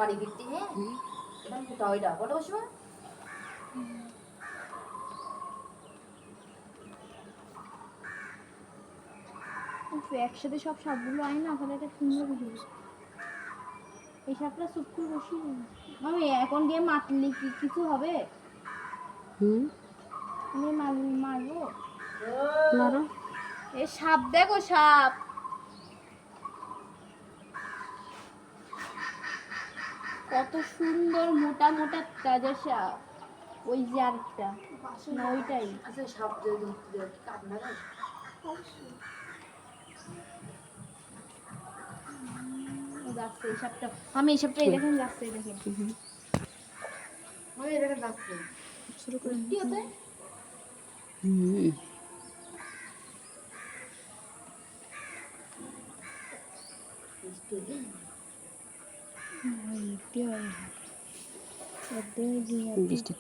মারামারি করতে। হ্যাঁ এটা মোটা ওইটা বলো বসবো। একসাথে সব সাপগুলো আয় না, তাহলে একটা সুন্দর ভিডিও। এই সাপটা চুপ করে বসি। আমি এখন গিয়ে মারলি কি কিছু হবে? আমি মারবো। মারো। এ সাপ দেখো, সাপ কত সুন্দর মোটা মোটা তাজা সাপ। ওই যে আরেকটা না, ওইটাই। আচ্ছা সাপ যদি ধরতে দেয় কি কাট না রে? যাচ্ছে এই সাপটা, আমি এই সাপটা এই দেখেন যাচ্ছে, এই দেখেন। আমি এটাকে ডাকছি শুরু করে কি হতে বৃষ্টি